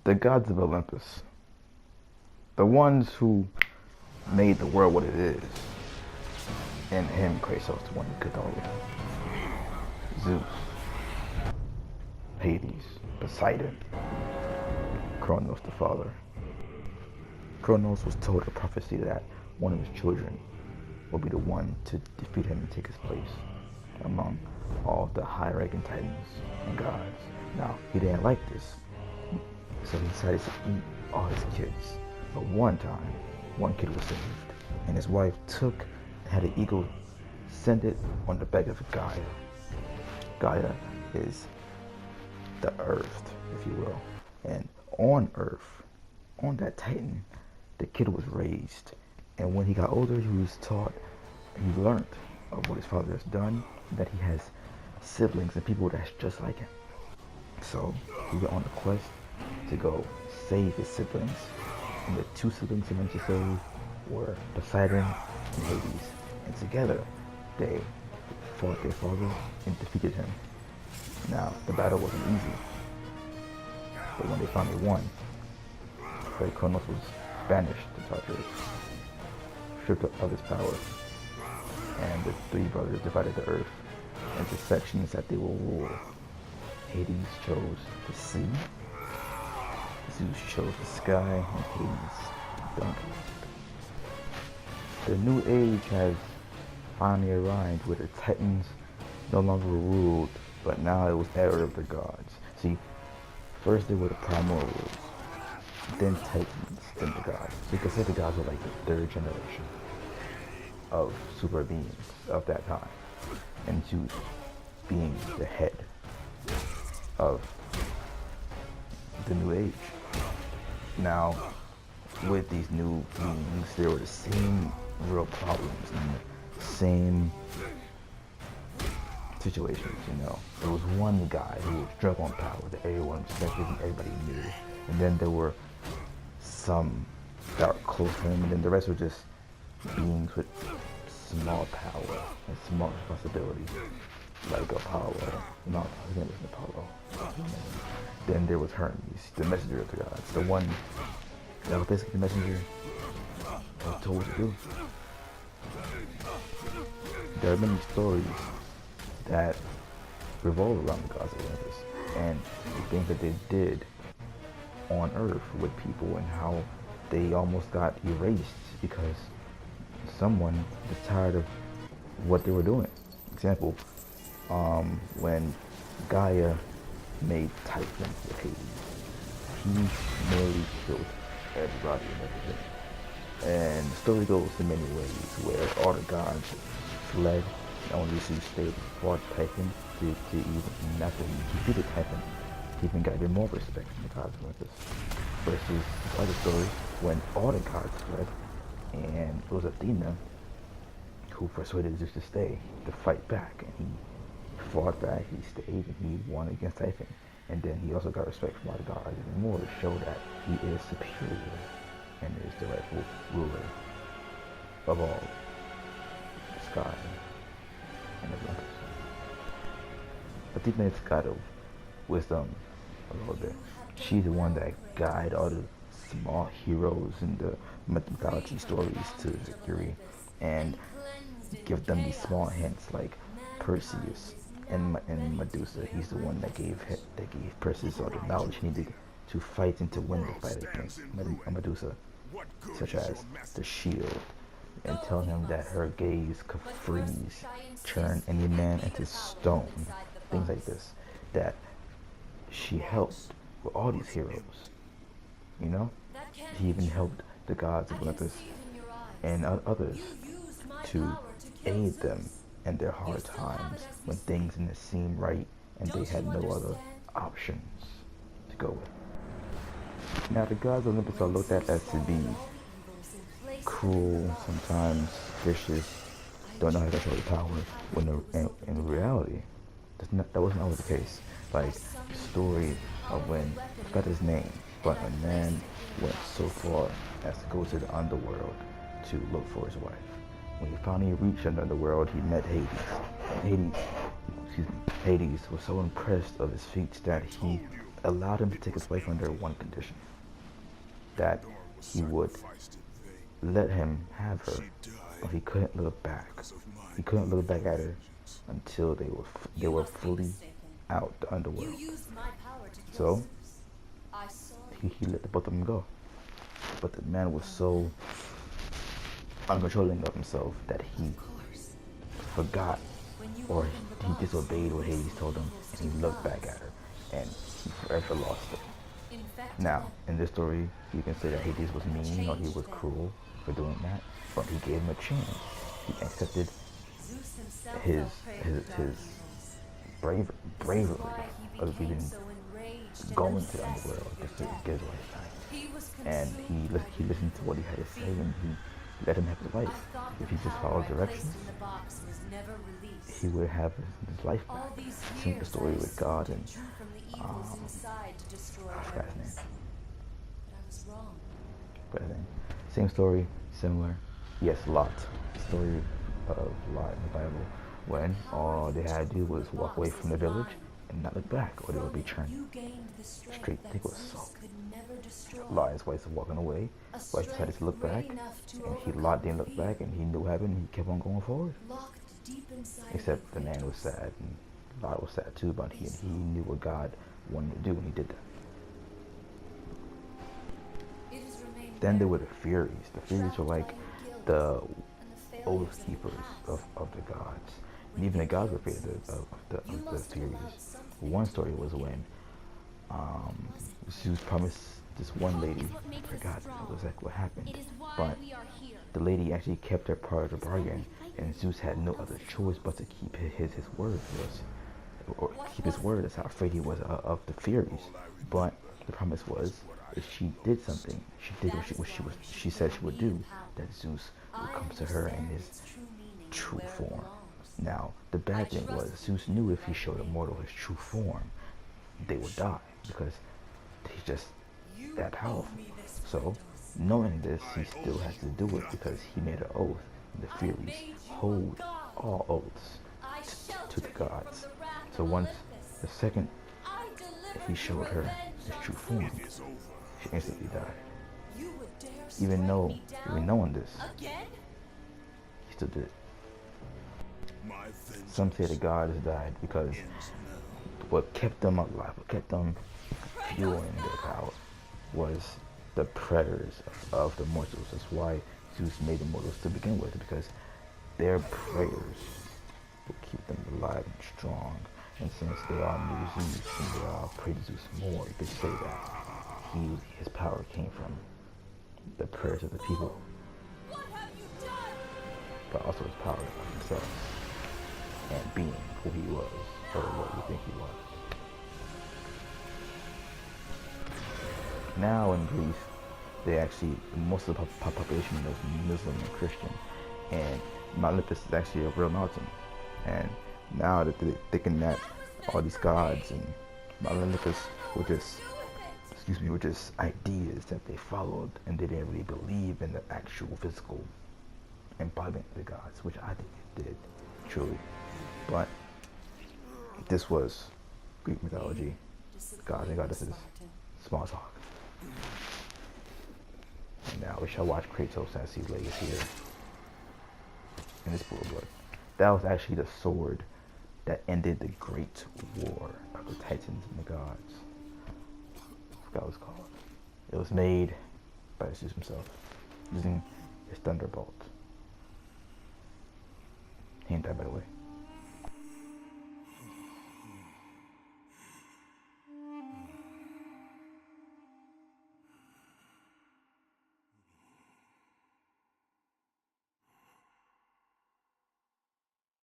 The gods of Olympus, the ones who made the world what it is, and him, Kratos, the one who could all of it. Zeus, Hades, Poseidon, Kronos the father. Kronos was told a prophecy that one of his children will be the one to defeat him and take his place among all the high-ranking titans and gods. Now, he didn't like this, so he decided to eat all his kids. But one time, one kid was saved, and his wife had an eagle send it on the back of Gaia. Gaia is the earth, if you will. And on Earth, on that Titan, the kid was raised. And when he got older, he was taught, he learned of what his father has done, that he has siblings and people that's just like him. So he went on a quest to go save his siblings. And the two siblings he went to save were Poseidon and Hades. And together, they fought their father and defeated him. Now, the battle wasn't easy. But when they finally won, Kronos was banished to Tartarus, stripped of his power, and the three brothers divided the earth into sections that they will rule. Hades chose the sea, Zeus chose the sky, and Hades the underworld. The new age has finally arrived where the Titans no longer ruled, but now it was era of the gods. See, first they were the primordials, then Titans, then the gods. So you could say the gods were like the third generation of super beings of that time. And Zeus being the head of the new age. Now, with these new beings, there were the same real problems and the same situations, you know. There was one guy who was drunk on power that everyone respected and everybody knew. And then there were some that were close to him, and then the rest were just beings with small power and small responsibility, like Apollo. No, his name wasn't Apollo. Then there was Hermes, the messenger of the gods, the one that was basically the messenger that was told what to do. There are many stories that revolve around the gods of Olympus and the things that they did on Earth with people and how they almost got erased because someone was tired of what they were doing. Example, when Gaia made Titan with Hades, he nearly killed everybody and everything. And the story goes in many ways where all the gods fled and only Zeus stayed and fought Titan to even, after he defeated Titan, he even got even more respect from the gods of Olympus. Versus other stories when all the gods fled and it was Athena who persuaded Zeus to stay, to fight back, and he fought back, he stayed, and he won against Titan. And then he also got respect from all the gods even more to show that he is superior and is the rightful ruler of all the sky and Olympus. Athena is the god of wisdom a little bit. She's the one that guides all the small heroes in the mythology stories to victory and give them these small hints like Perseus and Medusa. He's the one that gave Perseus all the knowledge he needed to fight and to win the fight against Medusa, such as the shield, and tell him that her gaze could freeze, turn any man into stone, things like this, that she helped with all these heroes, you know? He even helped the gods of Olympus and others to aid them in their hard times when things didn't seem right and they had no other options to go with. Now, the gods of Olympus are looked at as to be cruel, sometimes vicious, don't know how to control the power, when in reality, that wasn't always the case. Like the story of when, I forgot his name, but a man went so far as to go to the underworld to look for his wife. When he finally reached the underworld, he met Hades. And Hades was so impressed of his feats that he allowed him to take his wife under one condition, that he would let him have her, but he couldn't look back. He couldn't look back at her until they were fully out the underworld. So he let the both of them go. But the man was so uncontrolling of himself that he forgot, or he disobeyed what Hades told him, and he looked back at her, and he forever lost her. Now, in this story, you can say that Hades was mean or he was cruel for doing that, but he gave him a chance. He accepted his bravery of even going to the underworld just to get his wife back. And he listened to what he had to say, and he let him have his life. If he just followed directions, he would have his life back. Same the story with God and I forgot his name. Same story, similar. Yes, Lot. The story of Lot in the Bible, when all they had to do was walk away from the village and not look back, or they would be turned straight. I think it was Saul. Lot, his wife, was walking away. Wife decided to look back, and Lot didn't look back, and he knew what happened. He kept on going forward. Except the man was sad, and Lot was sad too, but he knew what God wanted to do, and he did that. Then there were the Furies. The Furies were like the oath keepers of the gods. And even the gods were afraid of the Furies. One story was when Zeus promised this one lady, I forgot what happened, but the lady actually kept her part of the bargain, and Zeus had no other choice but to keep his word, or keep his word. That's how afraid he was of the Furies. But the promise was, if she did something, she did what she said she would do, that Zeus would come to her in his true form. Now, the bad thing was, Zeus knew if he showed a mortal his true form, they would die, because he's just that powerful. So, knowing this, he still has to do it, because he made an oath. The Furies hold all oaths to the gods. So once the second he showed her his true form, she instantly died. Even knowing this, he still did it. Some say the gods died because what kept them alive, what kept them fueling their power, was the prayers of the mortals. That's why Zeus made the mortals to begin with, because their prayers will keep them alive and strong. And since they all knew Zeus and they all prayed Zeus more, you could say that his power came from the prayers of the people, but also his power of himself and being who he was, or what we think he was. Now in Greece, they actually, most of the population is Muslim and Christian, and Mount Olympus is actually a real mountain. And now that they're thinking that all these gods and Mount Olympus were just ideas that they followed, and they didn't really believe in the actual physical embodiment of the gods, which I think it did, truly. But this was Greek mythology. Gods and goddesses, small talk. And now we shall watch Kratos as he lays here in his pool of blood. That was actually the sword that ended the great war of the Titans and the gods. I forgot what it was called. It was made by Zeus himself, using his thunderbolt. He ain't died, by the way.